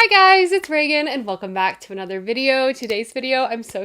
Hi guys, it's Reagan and welcome back to another video. Today's video I'm so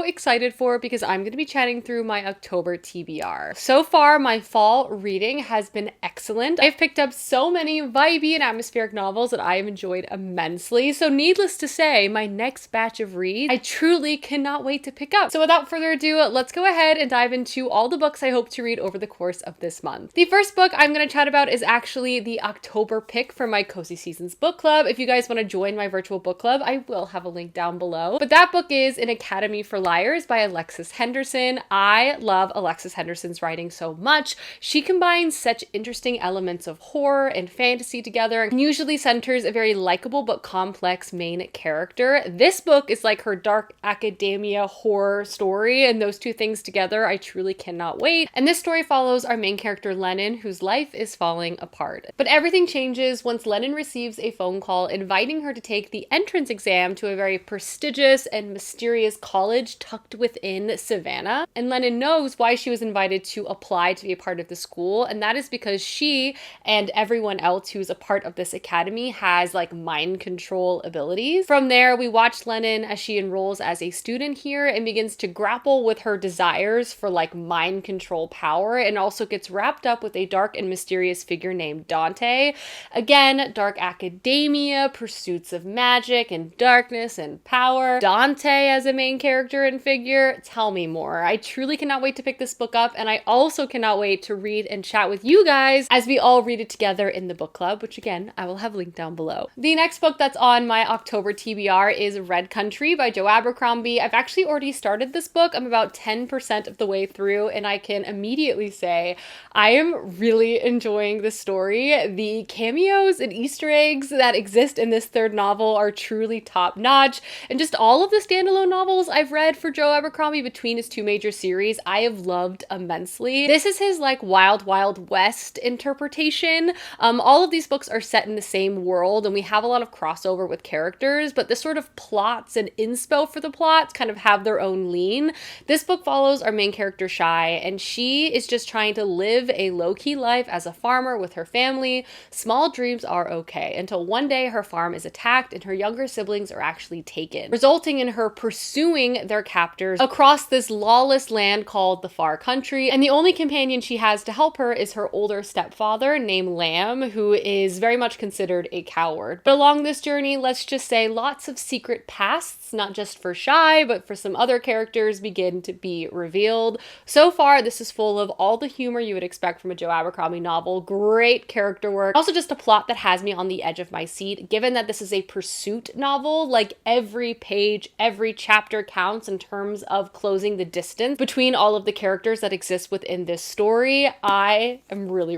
excited for because I'm going to be chatting through my October TBR. So far, my fall reading has been excellent. I've picked up so many vibey and atmospheric novels that I have enjoyed immensely. So needless to say, my next batch of reads, I truly cannot wait to pick up. So without further ado, let's go ahead and dive into all the books I hope to read over the course of this month. The first book I'm going to chat about is actually the October pick for my Cozy Seasons book club. If you guys want to join my virtual book club, I will have a link down below. But that book is An Academy for Liars by Alexis Henderson. I love Alexis Henderson's writing so much. She combines such interesting elements of horror and fantasy together and usually centers a very likable but complex main character. This book is like her dark academia horror story, and those two things together, I truly cannot wait. And this story follows our main character Lennon, whose life is falling apart. But everything changes once Lennon receives a phone call inviting her to take the entrance exam to a very prestigious and mysterious college tucked within Savannah. And Lennon knows why she was invited to apply to be a part of the school, and that is because she and everyone else who's a part of this academy has like mind control abilities. From there, we watch Lennon as she enrolls as a student here and begins to grapple with her desires for like mind control power, and also gets wrapped up with a dark and mysterious figure named Dante. Again, dark academia, pursuits of magic and darkness and power. Dante as a main character and figure, tell me more. I truly cannot wait to pick this book up, and I also cannot wait to read and chat with you guys as we all read it together in the book club, which again, I will have linked down below. The next book that's on my October TBR is Red Country by Joe Abercrombie. I've actually already started this book. I'm about 10% of the way through, and I can immediately say I am really enjoying the story. The cameos and Easter eggs that exist in this third novel are truly top notch, and just all of the standalone novels I've read for Joe Abercrombie between his two major series, I have loved immensely. This is his like Wild Wild West interpretation. All of these books are set in the same world, and we have a lot of crossover with characters, but the sort of plots and inspo for the plots kind of have their own lean. This book follows our main character Shy, and she is just trying to live a low-key life as a farmer with her family. Small dreams are okay, until one day her farm is attacked and her younger siblings are actually taken, resulting in her pursuing their captors across this lawless land called the Far Country. And the only companion she has to help her is her older stepfather named Lamb, who is very much considered a coward. But along this journey, let's just say lots of secret pasts, not just for Shy, but for some other characters, begin to be revealed. So far, this is full of all the humor you would expect from a Joe Abercrombie novel, great character work, also just a plot that has me on the edge of my seat. Given that this is a pursuit novel, like every page, every chapter counts in terms of closing the distance between all of the characters that exist within this story. I am really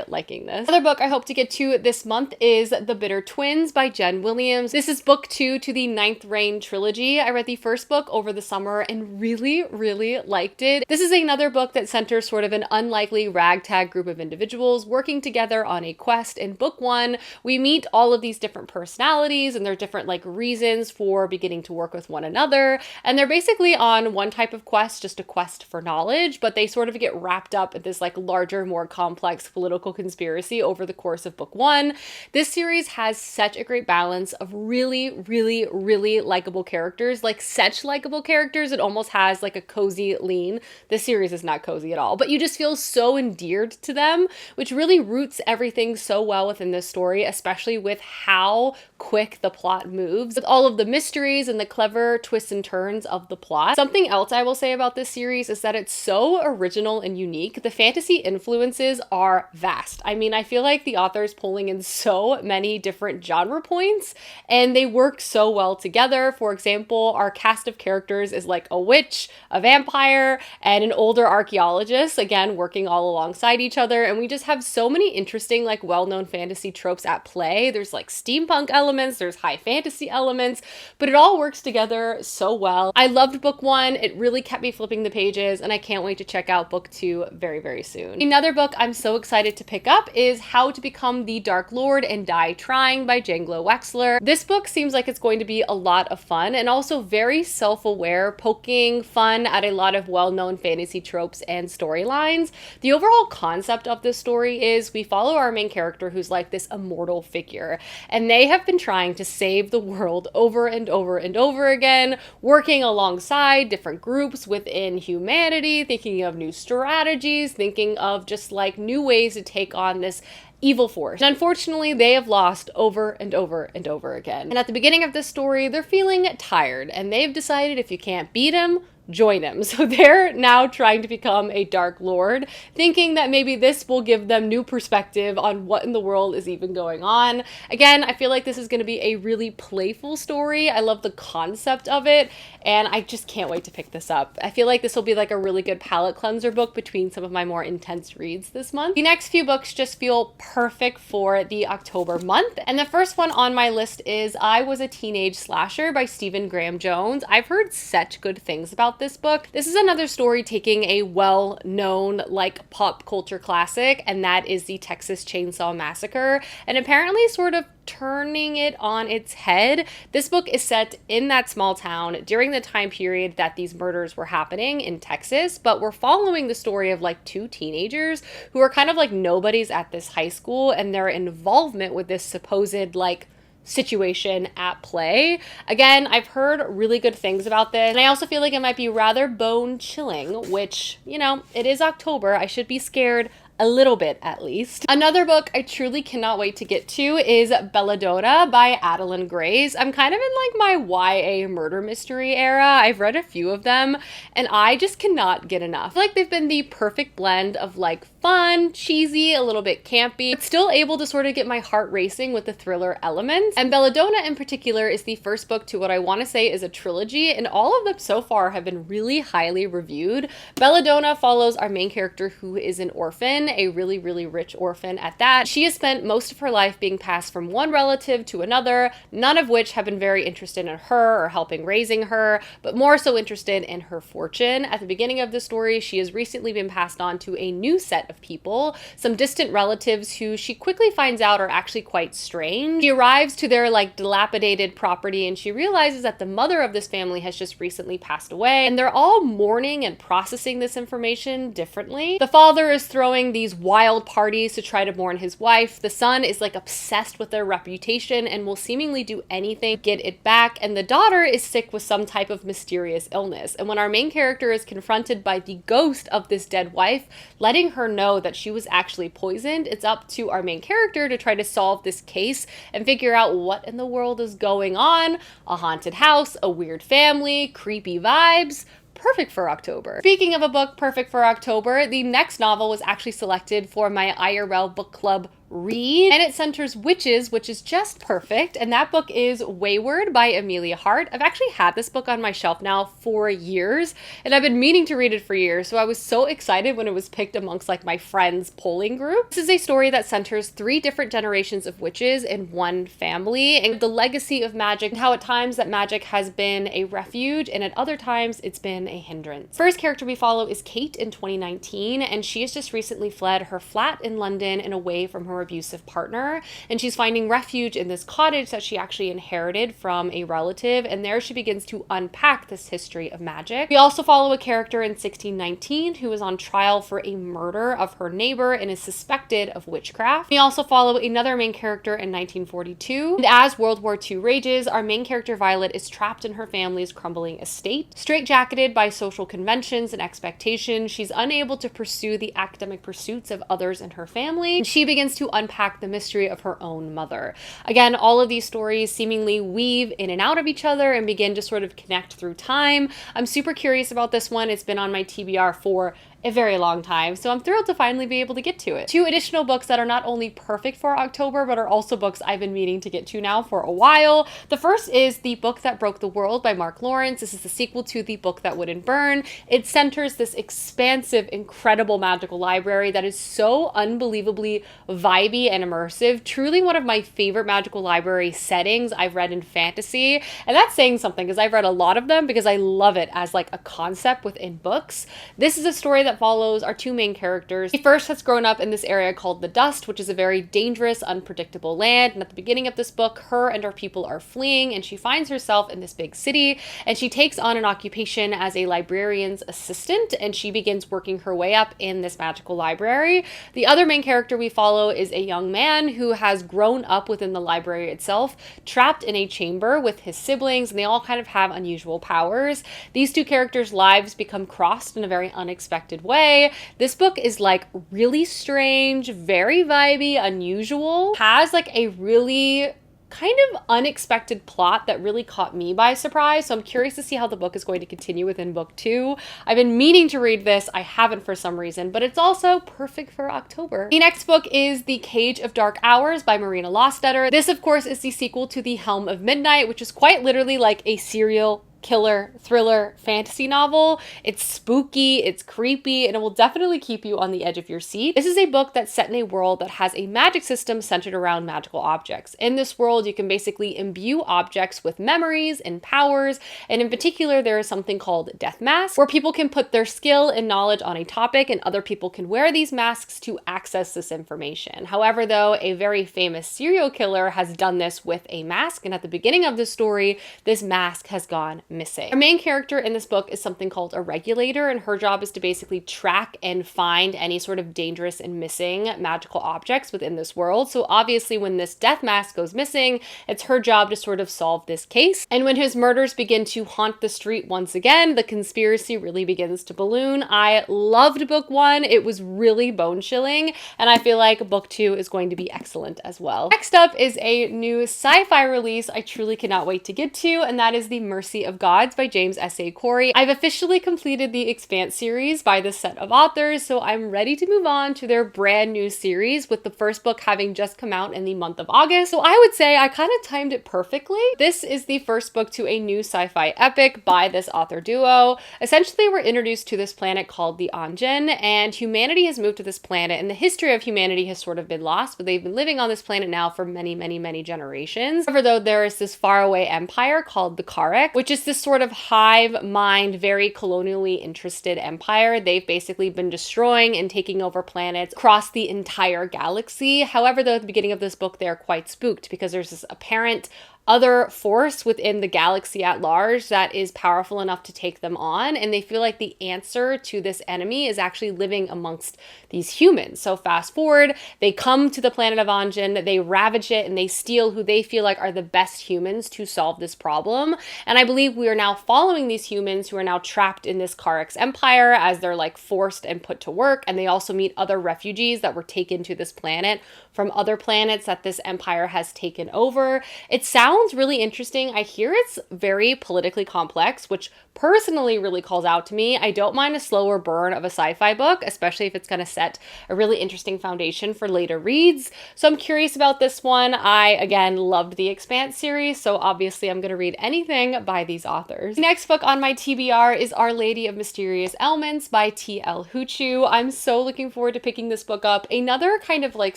liking this. Another book I hope to get to this month is The Bitter Twins by Jen Williams. This is book 2 to the Ninth Reign trilogy. I read the first book over the summer and really liked it. This is another book that centers sort of an unlikely ragtag group of individuals working together on a quest. In book 1, we meet all of these different personalities and their different like reasons for beginning to work with one another, and they're basically on one type of quest, just a quest for knowledge, but they sort of get wrapped up in this like larger, more complex political conspiracy over the course of book 1. This series has such a great balance of really likable characters, like such likable characters. It almost has like a cozy lean. This series is not cozy at all, but you just feel so endeared to them, which really roots everything so well within this story, especially with how quick the plot moves, with all of the mysteries and the clever twists and turns of the plot. Something else I will say about this series is that it's so original and unique. The fantasy influences are vast. I mean, I feel like the author is pulling in so many different genre points, and they work so well together. For example, our cast of characters is like a witch, a vampire, and an older archaeologist, again, working all alongside each other, and we just have so many interesting, like, well-known fantasy tropes at play. There's like steampunk elements, there's high fantasy elements, but it all works together so well. I loved book 1. It really kept me flipping the pages, and I can't wait to check out book 2 very soon. Another book I'm so excited to pick up is How to Become the Dark Lord and Die Trying by Janglo Wexler. This book seems like it's going to be a lot of fun and also very self-aware, poking fun at a lot of well-known fantasy tropes and storylines. The overall concept of this story is we follow our main character who's like this immortal figure, Massacre. And they have been trying to save the world over and over and over again, working alongside different groups within humanity, thinking of new strategies, thinking of just like new ways to take on this evil force. And unfortunately, they have lost over and over and over again. And at the beginning of this story, they're feeling tired, and they've decided if you can't beat him, join him. So they're now trying to become a Dark Lord, thinking that maybe this will give them new perspective on what in the world is even going on. Again, I feel like this is going to be a really playful story. I love the concept of it, and I just can't wait to pick this up. I feel like this will be like a really good palate cleanser book between some of my more intense reads this month. The next few books just feel perfect for the October month, and the first one on my list is I Was a Teenage Slasher by Stephen Graham Jones. I've heard such good things about this book. This is another story taking a well-known like pop culture classic, and that is the Texas Chainsaw Massacre, and apparently sort of turning it on its head. This book is set in that small town during the time period that these murders were happening in Texas, but we're following the story of like two teenagers who are kind of like nobodies at this high school, and their involvement with this supposed like situation at play. Again, I've heard really good things about this, and I also feel like it might be rather bone chilling, which, you know, it is October. I should be scared a little bit at least. Another book I truly cannot wait to get to is Belladonna by Adeline Grace. I'm kind of in like my YA murder mystery era. I've read a few of them, and I just cannot get enough. I feel like they've been the perfect blend of like fun, cheesy, a little bit campy, but still able to sort of get my heart racing with the thriller elements. And Belladonna in particular is the first book to what I want to say is a trilogy, and all of them so far have been really highly reviewed. Belladonna follows our main character, who is an orphan, a really, really rich orphan at that. She has spent most of her life being passed from one relative to another, none of which have been very interested in her or helping raising her, but more so interested in her fortune. At the beginning of the story, she has recently been passed on to a new set of people, some distant relatives who she quickly finds out are actually quite strange. She arrives to their like dilapidated property, and she realizes that the mother of this family has just recently passed away, and they're all mourning and processing this information differently. The father is throwing these wild parties to try to mourn his wife. The son is like obsessed with their reputation and will seemingly do anything to get it back, and the daughter is sick with some type of mysterious illness. And when our main character is confronted by the ghost of this dead wife, letting her know that she was actually poisoned, it's up to our main character to try to solve this case and figure out what in the world is going on. A haunted house, a weird family, creepy vibes. Perfect for October. Speaking of a book perfect for October, the next novel was actually selected for my IRL book club read, and it centers witches, which is just perfect, and that book is Wayward by Amelia Hart. I've actually had this book on my shelf now for years, and I've been meaning to read it for years, so I was so excited when it was picked amongst like my friends' polling group. This is a story that centers 3 different generations of witches in one family, and the legacy of magic, and how at times that magic has been a refuge, and at other times it's been a hindrance. First character we follow is Kate in 2019, and she has just recently fled her flat in London and away from her abusive partner, and she's finding refuge in this cottage that she actually inherited from a relative, and there she begins to unpack this history of magic. We also follow a character in 1619 who is on trial for a murder of her neighbor and is suspected of witchcraft. We also follow another main character in 1942, and as World War II rages, our main character Violet is trapped in her family's crumbling estate. Straitjacketed by social conventions and expectations, she's unable to pursue the academic pursuits of others in her family, and she begins to unpack the mystery of her own mother. Again, all of these stories seemingly weave in and out of each other and begin to sort of connect through time. I'm super curious about this one. It's been on my TBR for a very long time, so I'm thrilled to finally be able to get to it. 2 additional books that are not only perfect for October, but are also books I've been meaning to get to now for a while. The first is The Book That Broke the World by Mark Lawrence. This is the sequel to The Book That Wouldn't Burn. It centers this expansive, incredible magical library that is so unbelievably vibey and immersive. Truly one of my favorite magical library settings I've read in fantasy, and that's saying something because I've read a lot of them because I love it as like a concept within books. This is a story that that follows our two main characters. He first has grown up in this area called the Dust, which is a very dangerous, unpredictable land. And at the beginning of this book, her and her people are fleeing, and she finds herself in this big city, and she takes on an occupation as a librarian's assistant, and she begins working her way up in this magical library. The other main character we follow is a young man who has grown up within the library itself, trapped in a chamber with his siblings, and they all kind of have unusual powers. These two characters' lives become crossed in a very unexpected way. This book is like really strange, very vibey, unusual, has like a really kind of unexpected plot that really caught me by surprise. So I'm curious to see how the book is going to continue within book 2. I've been meaning to read this. I haven't for some reason, but it's also perfect for October. The next book is The Cage of Dark Hours by Marina Lostetter. This, of course, is the sequel to The Helm of Midnight, which is quite literally like a serial killer, thriller, fantasy novel. It's spooky, it's creepy, and it will definitely keep you on the edge of your seat. This is a book that's set in a world that has a magic system centered around magical objects. In this world, you can basically imbue objects with memories and powers, and in particular, there is something called death masks, where people can put their skill and knowledge on a topic, and other people can wear these masks to access this information. However, though, a very famous serial killer has done this with a mask, and at the beginning of the story, this mask has gone missing. Our main character in this book is something called a regulator, and her job is to basically track and find any sort of dangerous and missing magical objects within this world. So obviously when this death mask goes missing, it's her job to sort of solve this case. And when his murders begin to haunt the street once again, the conspiracy really begins to balloon. I loved book 1. It was really bone chilling, and I feel like book 2 is going to be excellent as well. Next up is a new sci-fi release I truly cannot wait to get to, and that is The Mercy of Gods by James S.A. Corey. I've officially completed the Expanse series by this set of authors, so I'm ready to move on to their brand new series, with the first book having just come out in the month of August. So I would say I kind of timed it perfectly. This is the first book to a new sci-fi epic by this author duo. Essentially, we're introduced to this planet called the Anjin, and humanity has moved to this planet, and the history of humanity has sort of been lost, but they've been living on this planet now for many, many, many generations. However, though, there is this faraway empire called the Karek, which is this sort of hive mind, very colonially interested empire. They've basically been destroying and taking over planets across the entire galaxy. However, though, at the beginning of this book, they're quite spooked because there's this apparent other force within the galaxy at large that is powerful enough to take them on, and they feel like the answer to this enemy is actually living amongst these humans. So fast forward, they come to the planet of Anjin, they ravage it, and they steal who they feel like are the best humans to solve this problem. And I believe we are now following these humans who are now trapped in this Karek's empire as they're like forced and put to work, and they also meet other refugees that were taken to this planet from other planets that this empire has taken over. It sounds really interesting. I hear it's very politically complex, which personally really calls out to me. I don't mind a slower burn of a sci-fi book, especially if it's going to set a really interesting foundation for later reads. So I'm curious about this one. I, again, loved the Expanse series, so obviously I'm going to read anything by these authors. The next book on my TBR is Our Lady of Mysterious Elements by T.L. Huchu. I'm so looking forward to picking this book up. Another kind of like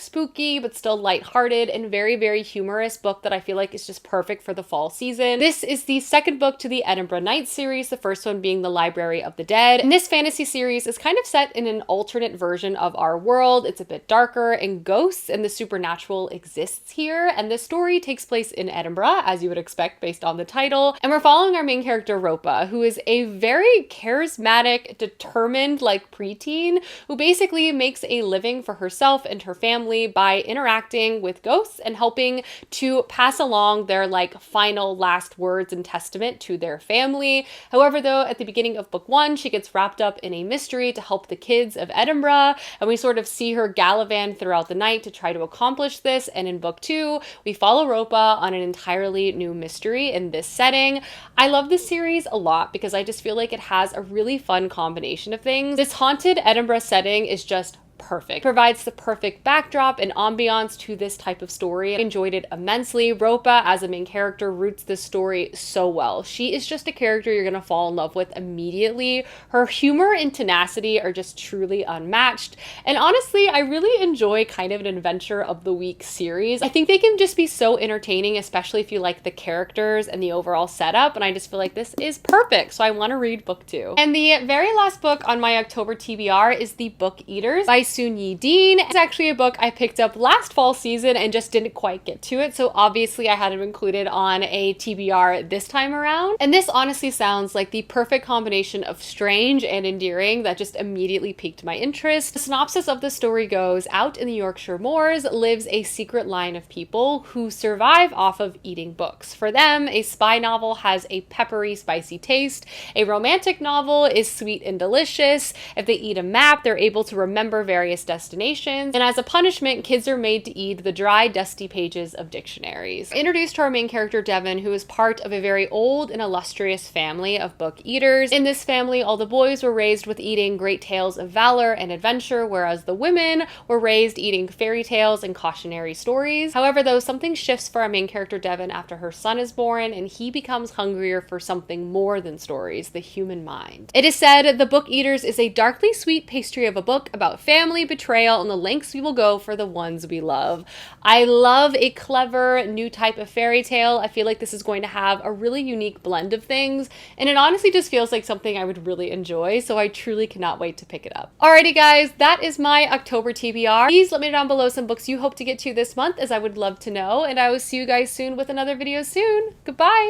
spooky, but still lighthearted and very, very humorous book that I feel like is just perfect for the fall season. This is the second book to the Edinburgh Nights series, the first one being The Library of the Dead. And this fantasy series is kind of set in an alternate version of our world. It's a bit darker, and ghosts and the supernatural exists here. And this story takes place in Edinburgh, as you would expect based on the title. And we're following our main character, Ropa, who is a very charismatic, determined, like preteen, who basically makes a living for herself and her family by interacting with ghosts and helping to pass along their like final last words and testament to their family. However, though, at the beginning of book 1, she gets wrapped up in a mystery to help the kids of Edinburgh, and we sort of see her gallivant throughout the night to try to accomplish this. And in book 2, we follow Ropa on an entirely new mystery in this setting. I love this series a lot because I just feel like it has a really fun combination of things. This haunted Edinburgh setting is just perfect. It provides the perfect backdrop and ambiance to this type of story. I enjoyed it immensely. Ropa as a main character roots this story so well. She is just a character you're gonna fall in love with immediately. Her humor and tenacity are just truly unmatched. And honestly, I really enjoy kind of an adventure of the week series. I think they can just be so entertaining, especially if you like the characters and the overall setup. And I just feel like this is perfect. So I want to read book 2. And the very last book on my October TBR is The Book Eaters by Sun Yi Dean. It's actually a book I picked up last fall season and just didn't quite get to it. So obviously I had it included on a TBR this time around. And this honestly sounds like the perfect combination of strange and endearing that just immediately piqued my interest. The synopsis of the story goes, out in the Yorkshire moors lives a secret line of people who survive off of eating books. For them, a spy novel has a peppery, spicy taste. A romantic novel is sweet and delicious. If they eat a map, they're able to remember various destinations. And as a punishment, kids are made to eat the dry, dusty pages of dictionaries. Introduced to our main character, Devon, who is part of a very old and illustrious family of book eaters. In this family, all the boys were raised with eating great tales of valor and adventure, whereas the women were raised eating fairy tales and cautionary stories. However, though, something shifts for our main character, Devon, after her son is born, and he becomes hungrier for something more than stories, the human mind. It is said The Book Eaters is a darkly sweet pastry of a book about family, betrayal, and the lengths we will go for the ones we love. I love a clever new type of fairy tale. I feel like this is going to have a really unique blend of things, and it honestly just feels like something I would really enjoy, so I truly cannot wait to pick it up. Alrighty guys, that is my October TBR. Please let me know down below some books you hope to get to this month, as I would love to know, and I will see you guys soon with another video soon. Goodbye!